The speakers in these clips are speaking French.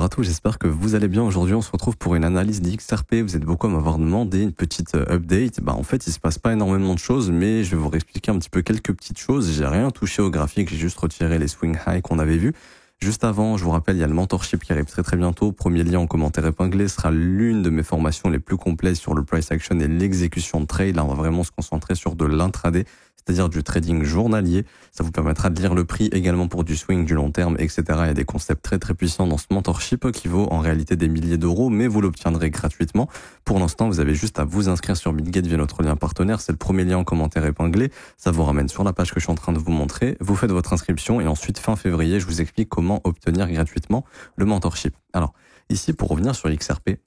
à tous, j'espère que vous allez bien. Aujourd'hui, on se retrouve pour une analyse d'XRP. Vous êtes beaucoup à m'avoir demandé une petite update. En fait, il se passe pas énormément de choses, mais je vais vous expliquer un petit peu quelques petites choses. J'ai rien touché au graphique, j'ai juste retiré les swing highs qu'on avait vus. Juste avant, je vous rappelle, il y a le mentorship qui arrive très très bientôt. Premier lien en commentaire épinglé sera l'une de mes formations les plus complètes sur le price action et l'exécution de trade. Là, on va vraiment se concentrer sur de l'intraday, c'est-à-dire du trading journalier. Ça vous permettra de lire le prix également pour du swing, du long terme, etc. Il y a des concepts très très puissants dans ce mentorship qui vaut en réalité des milliers d'euros, mais vous l'obtiendrez gratuitement. Pour l'instant, vous avez juste à vous inscrire sur Bitget via notre lien partenaire. C'est le premier lien en commentaire épinglé. Ça vous ramène sur la page que je suis en train de vous montrer. Vous faites votre inscription et ensuite, fin février, je vous explique comment obtenir gratuitement le mentorship. Alors, ici, pour revenir sur XRP,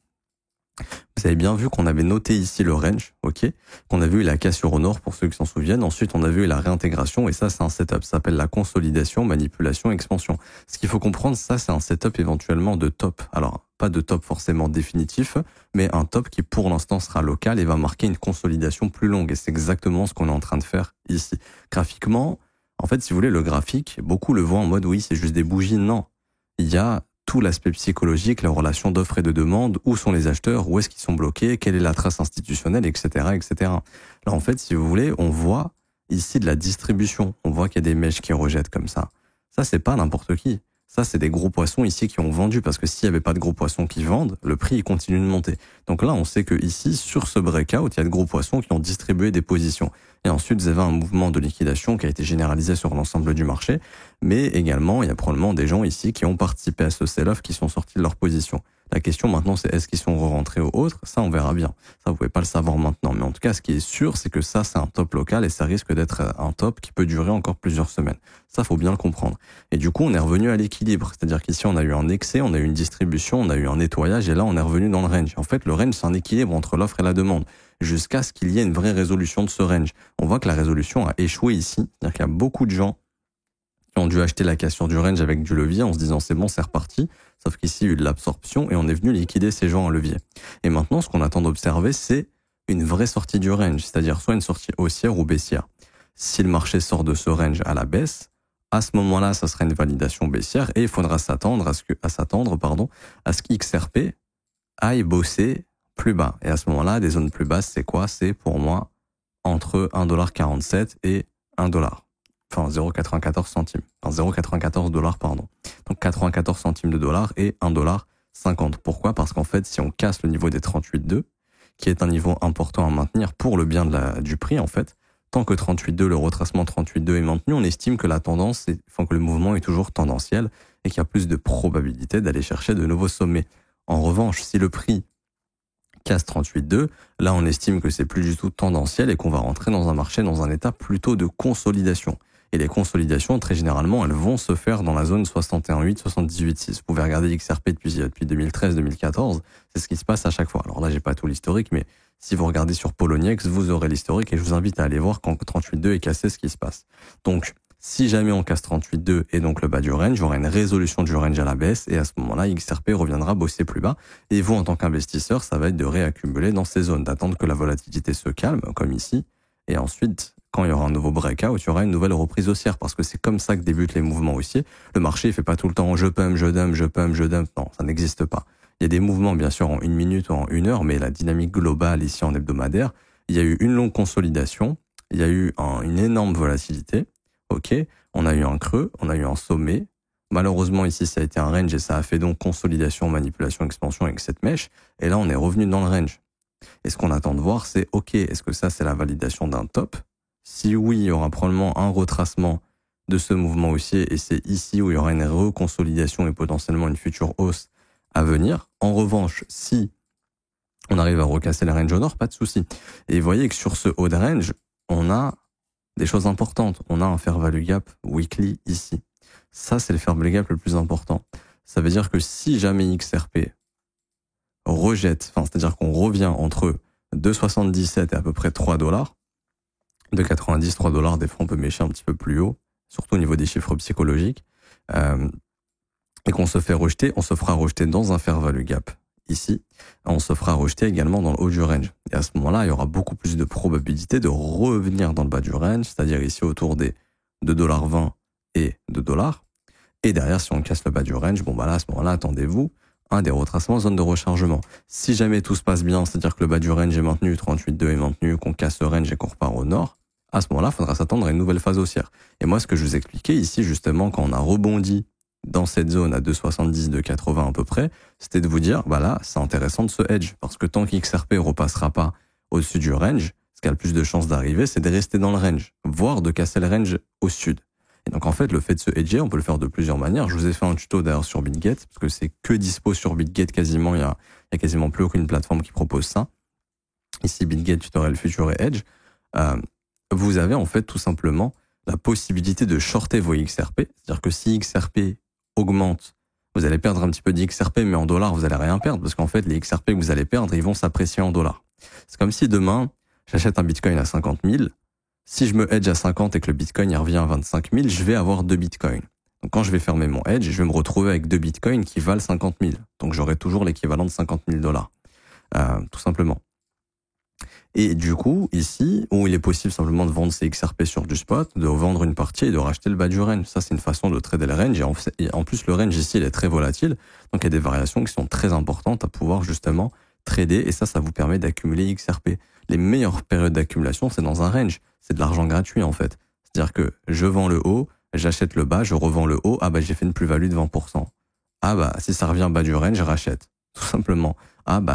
vous avez bien vu qu'on avait noté ici le range, ok, qu'on a vu la cassure au nord pour ceux qui s'en souviennent. Ensuite, on a vu la réintégration et ça, c'est un setup. Ça s'appelle la consolidation, manipulation, expansion. Ce qu'il faut comprendre, ça, c'est un setup éventuellement de top. Alors, pas de top forcément définitif, mais un top qui pour l'instant sera local et va marquer une consolidation plus longue. Et c'est exactement ce qu'on est en train de faire ici. Graphiquement, en fait, si vous voulez, le graphique, beaucoup le voient en mode oui, c'est juste des bougies. Non, il y a tout l'aspect psychologique, la relation d'offre et de demande, où sont les acheteurs, où est-ce qu'ils sont bloqués, quelle est la trace institutionnelle, etc., etc. Là, en fait, si vous voulez, on voit ici de la distribution. On voit qu'il y a des mèches qui rejettent comme ça. Ça, c'est pas n'importe qui. Ça, c'est des gros poissons ici qui ont vendu, parce que s'il n'y avait pas de gros poissons qui vendent, le prix il continue de monter. Donc là, on sait que ici, sur ce breakout, il y a de gros poissons qui ont distribué des positions. Et ensuite, vous avez un mouvement de liquidation qui a été généralisé sur l'ensemble du marché, mais également, il y a probablement des gens ici qui ont participé à ce sell-off, qui sont sortis de leur position. La question maintenant, c'est est-ce qu'ils sont re-rentrés ou autres? Ça, on verra bien. Ça, vous pouvez pas le savoir maintenant. Mais en tout cas, ce qui est sûr, c'est que ça, c'est un top local et ça risque d'être un top qui peut durer encore plusieurs semaines. Ça, faut bien le comprendre. Et du coup, on est revenu à l'équilibre. C'est-à-dire qu'ici, on a eu un excès, on a eu une distribution, on a eu un nettoyage et là, on est revenu dans le range. En fait, le range, c'est un équilibre entre l'offre et la demande jusqu'à ce qu'il y ait une vraie résolution de ce range. On voit que la résolution a échoué ici. C'est-à-dire qu'il y a beaucoup de gens qui ont dû acheter la cassure du range avec du levier en se disant c'est bon, c'est reparti. Sauf qu'ici, il y a eu de l'absorption et on est venu liquider ces gens en levier. Et maintenant, ce qu'on attend d'observer, c'est une vraie sortie du range, c'est-à-dire soit une sortie haussière ou baissière. Si le marché sort de ce range à la baisse, à ce moment-là, ça sera une validation baissière et il faudra s'attendre à ce qu'XRP aille bosser plus bas. Et à ce moment-là, des zones plus basses, c'est quoi? C'est pour moi entre 1,47$ et 1$. Enfin, 0,94 centimes. Enfin, 0,94 $, pardon. Donc, 94 centimes de dollars et 1,50$. Pourquoi? Parce qu'en fait, si on casse le niveau des 38,2, qui est un niveau important à maintenir pour le bien du prix, en fait, tant que 38,2, le retracement 38,2 est maintenu, on estime que la tendance, que le mouvement est toujours tendanciel et qu'il y a plus de probabilité d'aller chercher de nouveaux sommets. En revanche, si le prix casse 38,2, là, on estime que c'est plus du tout tendanciel et qu'on va rentrer dans un marché, dans un état plutôt de consolidation. Et les consolidations, très généralement, elles vont se faire dans la zone 61,8, 78,6. Vous pouvez regarder XRP depuis 2013-2014, c'est ce qui se passe à chaque fois. Alors là, j'ai pas tout l'historique, mais si vous regardez sur Poloniex, vous aurez l'historique et je vous invite à aller voir quand 38,2 est cassé, ce qui se passe. Donc, si jamais on casse 38,2 et donc le bas du range, il y aura une résolution du range à la baisse et à ce moment-là, XRP reviendra bosser plus bas. Et vous, en tant qu'investisseur, ça va être de réaccumuler dans ces zones, d'attendre que la volatilité se calme, comme ici, et ensuite, quand il y aura un nouveau breakout, il y aura une nouvelle reprise haussière parce que c'est comme ça que débutent les mouvements haussiers. Le marché, il fait pas tout le temps je pump, je dump, je pump, je dump. Non, ça n'existe pas. Il y a des mouvements, bien sûr, en 1 minute ou en 1 heure, mais la dynamique globale ici en hebdomadaire, il y a eu une longue consolidation, il y a eu une énorme volatilité. Ok, on a eu un creux, on a eu un sommet. Malheureusement, ici, ça a été un range et ça a fait donc consolidation, manipulation, expansion avec cette mèche. Et là, on est revenu dans le range. Et ce qu'on attend de voir, c'est ok, est-ce que ça, c'est la validation d'un top? Si oui, il y aura probablement un retracement de ce mouvement haussier et c'est ici où il y aura une reconsolidation et potentiellement une future hausse à venir. En revanche, si on arrive à recasser le range au nord, pas de souci. Et vous voyez que sur ce haut de range, on a des choses importantes. On a un fair value gap weekly ici. Ça, c'est le fair value gap le plus important. Ça veut dire que si jamais XRP rejette, c'est-à-dire qu'on revient entre 2,77 et à peu près 3$, 2,90, 3$, des fois on peut mécher un petit peu plus haut, surtout au niveau des chiffres psychologiques, et qu'on se fait rejeter, on se fera rejeter dans un fair value gap ici, on se fera rejeter également dans le haut du range. Et à ce moment-là, il y aura beaucoup plus de probabilité de revenir dans le bas du range, c'est-à-dire ici autour des 2,20$ et 2$. Et derrière, si on casse le bas du range, là, à ce moment-là, attendez-vous des retracements zone de rechargement. Si jamais tout se passe bien, c'est-à-dire que le bas du range est maintenu, 38,2 est maintenu, qu'on casse le range et qu'on repart au nord, à ce moment-là, il faudra s'attendre à une nouvelle phase haussière. Et moi, ce que je vous expliquais ici, justement, quand on a rebondi dans cette zone à 2,70, 2,80 à peu près, c'était de vous dire, bah là, c'est intéressant de se hedge, parce que tant qu'XRP repassera pas au-dessus du range, ce qui a le plus de chances d'arriver, c'est de rester dans le range, voire de casser le range au sud. Et donc, en fait, le fait de se hedger, on peut le faire de plusieurs manières. Je vous ai fait un tuto d'ailleurs sur BitGet, parce que c'est que dispo sur BitGet quasiment. Il y a quasiment plus aucune plateforme qui propose ça. Ici, BitGet, tutoriel futur et hedge. Vous avez en fait tout simplement la possibilité de shorter vos XRP. C'est-à-dire que si XRP augmente, vous allez perdre un petit peu d'XRP, mais en dollars, vous allez rien perdre, parce qu'en fait, les XRP que vous allez perdre, ils vont s'apprécier en dollars. C'est comme si demain, j'achète un Bitcoin à 50 000. Si je me hedge à 50 et que le Bitcoin il revient à 25 000, je vais avoir 2 Bitcoins. Donc quand je vais fermer mon hedge, je vais me retrouver avec 2 Bitcoins qui valent 50 000. Donc j'aurai toujours l'équivalent de 50 000 $, tout simplement. Et du coup, ici, où il est possible simplement de vendre ses XRP sur du spot, de vendre une partie et de racheter le bas du range. Ça, c'est une façon de trader le range. Et en plus, le range ici, il est très volatile. Donc il y a des variations qui sont très importantes à pouvoir justement trader. Et ça vous permet d'accumuler XRP. Les meilleures périodes d'accumulation, c'est dans un range. C'est de l'argent gratuit, en fait. C'est-à-dire que je vends le haut, j'achète le bas, je revends le haut, j'ai fait une plus-value de 20%. Si ça revient bas du range, je rachète. Tout simplement.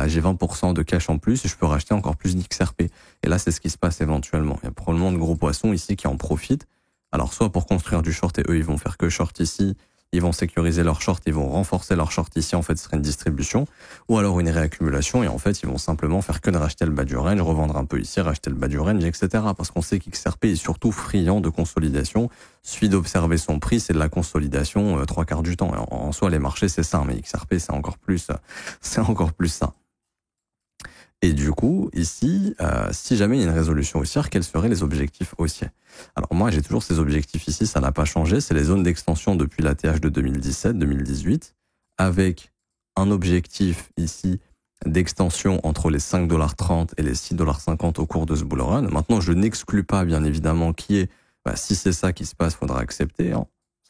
J'ai 20% de cash en plus et je peux racheter encore plus d'XRP. Et là, c'est ce qui se passe éventuellement. Il y a probablement de gros poissons ici qui en profitent. Alors, soit pour construire du short et eux, ils vont faire que short ici, ils vont sécuriser leur short, ils vont renforcer leur short ici, en fait, ce serait une distribution, ou alors une réaccumulation, et en fait, ils vont simplement faire que de racheter le bas du range, revendre un peu ici, racheter le bas du range, etc. Parce qu'on sait qu'XRP est surtout friand de consolidation, suffit d'observer son prix, c'est de la consolidation 3/4 du temps. Et en soi, les marchés, c'est ça, mais XRP, c'est encore plus ça. Et du coup, ici, si jamais il y a une résolution haussière, quels seraient les objectifs haussiers? Alors moi, j'ai toujours ces objectifs ici, ça n'a pas changé. C'est les zones d'extension depuis l'ATH de 2017-2018, avec un objectif ici d'extension entre les 5,30 $ et les 6,50 $ au cours de ce bull run. Maintenant, je n'exclus pas, bien évidemment, si c'est ça qui se passe, il faudra accepter.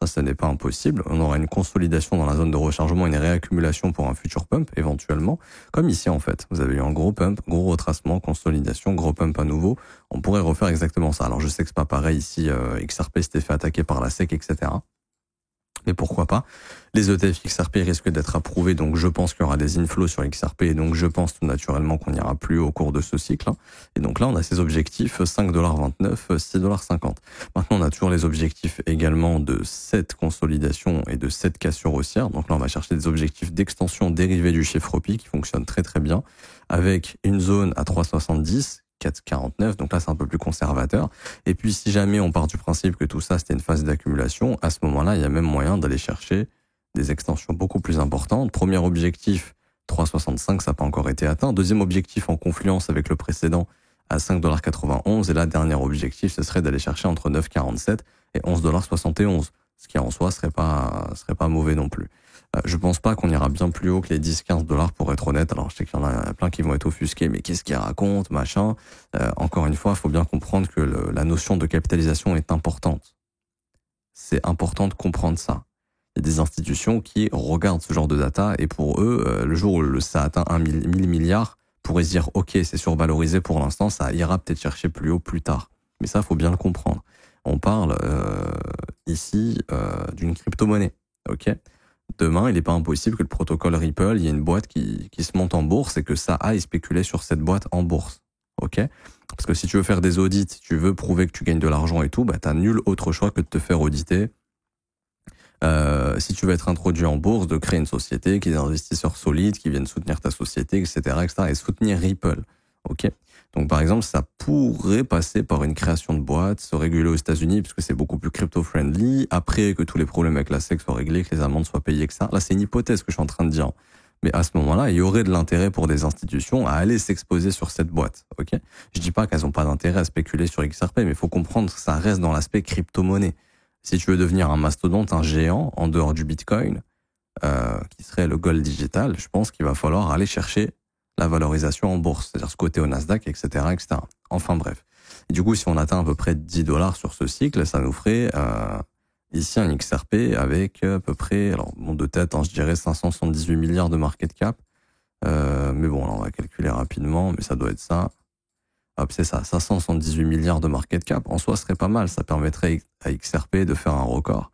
Ça n'est pas impossible. On aura une consolidation dans la zone de rechargement, une réaccumulation pour un futur pump, éventuellement. Comme ici, en fait. Vous avez eu un gros pump, gros retracement, consolidation, gros pump à nouveau. On pourrait refaire exactement ça. Alors, je sais que c'est pas pareil ici. XRP s'était fait attaquer par la SEC, etc. Mais pourquoi pas? Les ETF XRP risquent d'être approuvés, donc je pense qu'il y aura des inflows sur XRP, et donc je pense tout naturellement qu'on ira plus haut au cours de ce cycle. Et donc là, on a ces objectifs 5,29 $, 6,50 $. Maintenant, on a toujours les objectifs également de cette consolidation et de cette cassure haussière. Donc là, on va chercher des objectifs d'extension dérivés du chiffre OPI qui fonctionnent très très bien, avec une zone à 3,70, 4,49, donc là c'est un peu plus conservateur. Et puis si jamais on part du principe que tout ça c'était une phase d'accumulation, à ce moment-là il y a même moyen d'aller chercher des extensions beaucoup plus importantes. Premier objectif 3,65, ça n'a pas encore été atteint. Deuxième objectif en confluence avec le précédent à 5,91 $. Et là dernier objectif ce serait d'aller chercher entre 9,47 et 11,71 $, ce qui en soi serait pas mauvais non plus. Je pense pas qu'on ira bien plus haut que les 10-15 $ pour être honnête. Alors je sais qu'il y en a plein qui vont être offusqués, mais qu'est-ce qu'ils racontent, machin. Encore une fois, il faut bien comprendre que la notion de capitalisation est importante. C'est important de comprendre ça. Il y a des institutions qui regardent ce genre de data et pour eux, le jour où ça atteint 1000 milliards, pourraient se dire ok, c'est survalorisé pour l'instant, ça ira peut-être chercher plus haut plus tard. Mais ça, faut bien le comprendre. On parle ici d'une crypto-monnaie, ok. Demain, il n'est pas impossible que le protocole Ripple, il y ait une boîte qui se monte en bourse et que ça aille spéculer sur cette boîte en bourse. Ok? Parce que si tu veux faire des audits, si tu veux prouver que tu gagnes de l'argent et tout, t'as nul autre choix que de te faire auditer. Si tu veux être introduit en bourse, de créer une société, qui est des investisseurs solides, qui viennent soutenir ta société, etc., et soutenir Ripple. Ok? Donc, par exemple, ça pourrait passer par une création de boîte, se réguler aux États-Unis, puisque c'est beaucoup plus crypto-friendly, après que tous les problèmes avec la SEC soient réglés, que les amendes soient payées, etc. Là, c'est une hypothèse que je suis en train de dire. Mais à ce moment-là, il y aurait de l'intérêt pour des institutions à aller s'exposer sur cette boîte. Ok? Je dis pas qu'elles n'ont pas d'intérêt à spéculer sur XRP, mais il faut comprendre que ça reste dans l'aspect crypto-monnaie. Si tu veux devenir un mastodonte, un géant, en dehors du Bitcoin, qui serait le gold digital, je pense qu'il va falloir aller chercher la valorisation en bourse, c'est-à-dire ce côté au Nasdaq, etc., etc. Enfin bref. Et du coup, si on atteint à peu près 10 $ sur ce cycle, ça nous ferait Ici, un XRP avec à peu près, alors bon, de tête, je dirais 578 milliards de market cap. Mais bon, là, on va calculer rapidement, mais ça doit être ça. Hop, c'est ça, 578 milliards de market cap. En soi, ce serait pas mal. Ça permettrait à XRP de faire un record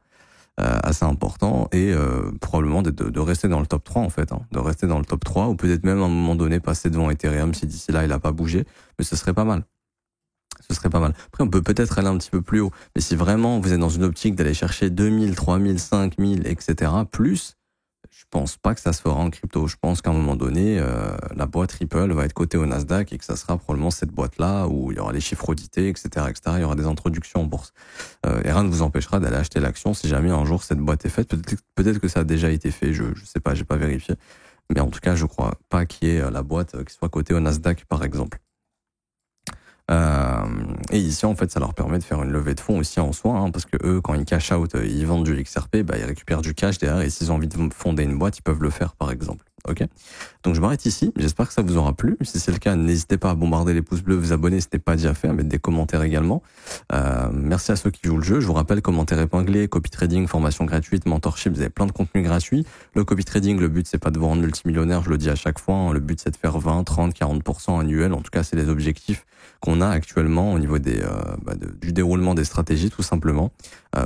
assez important et probablement de rester dans le top 3 en fait, de rester dans le top 3 ou peut-être même à un moment donné passer devant Ethereum si d'ici là il a pas bougé, mais ce serait pas mal. Ce serait pas mal. Après, on peut peut-être aller un petit peu plus haut, mais si vraiment vous êtes dans une optique d'aller chercher 2000, 3000, 5000, etc., plus, je pense pas que ça se fera en crypto. Je pense qu'à un moment donné, la boîte Ripple va être cotée au Nasdaq et que ça sera probablement cette boîte-là où il y aura les chiffres audités, etc., etc. Il y aura des introductions en bourse. Et rien ne vous empêchera d'aller acheter l'action si jamais un jour cette boîte est faite. Peut-être que ça a déjà été fait. Je sais pas, j'ai pas vérifié. Mais en tout cas, je crois pas qu'il y ait la boîte qui soit cotée au Nasdaq, par exemple. Et ici, en fait, ça leur permet de faire une levée de fonds aussi en soi, parce que eux, quand ils cash out, ils vendent du XRP, ils récupèrent du cash derrière, et s'ils ont envie de fonder une boîte, ils peuvent le faire, par exemple. Ok. Donc je m'arrête ici. J'espère que ça vous aura plu. Si c'est le cas, n'hésitez pas à bombarder les pouces bleus, vous abonner si ce n'est pas déjà fait, à mettre des commentaires également. Merci à ceux qui jouent le jeu. Je vous rappelle, commentaires épinglés, copy trading, formation gratuite, mentorship, vous avez plein de contenus gratuits. Le copy trading, le but c'est pas de vous rendre multimillionnaire, je le dis à chaque fois. Le but c'est de faire 20, 30, 40% annuel. En tout cas, c'est les objectifs qu'on a actuellement au niveau du déroulement des stratégies, tout simplement.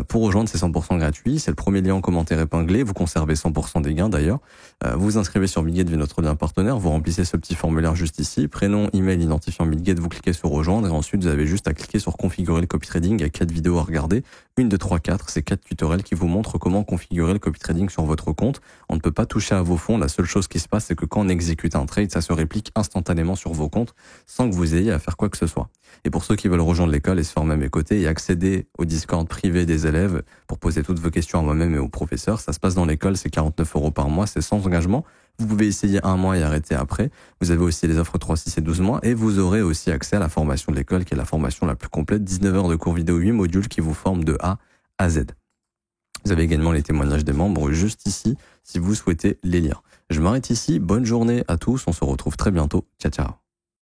Pour rejoindre, c'est 100% gratuit. C'est le premier lien en commentaire épinglé. Vous conservez 100% des gains d'ailleurs. Vous vous inscrivez sur Bitget via notre lien partenaire. Vous remplissez ce petit formulaire juste ici. Prénom, email, identifiant Bitget. Vous cliquez sur rejoindre et ensuite vous avez juste à cliquer sur configurer le copy trading. Il y a 4 vidéos à regarder. 1, 2, 3, 4. C'est 4 tutoriels qui vous montrent comment configurer le copy trading sur votre compte. On ne peut pas toucher à vos fonds. La seule chose qui se passe, c'est que quand on exécute un trade, ça se réplique instantanément sur vos comptes sans que vous ayez à faire quoi que ce soit. Et pour ceux qui veulent rejoindre l'école et se former à mes côtés et accéder au Discord privé des élèves pour poser toutes vos questions à moi-même et aux professeurs, ça se passe dans l'école, c'est 49 € par mois, c'est sans engagement. Vous pouvez essayer 1 mois et arrêter après. Vous avez aussi les offres 3, 6 et 12 mois et vous aurez aussi accès à la formation de l'école qui est la formation la plus complète, 19 heures de cours vidéo, 8 modules qui vous forment de A à Z. Vous avez également les témoignages des membres juste ici si vous souhaitez les lire. Je m'arrête ici. Bonne journée à tous. On se retrouve très bientôt. Ciao, ciao.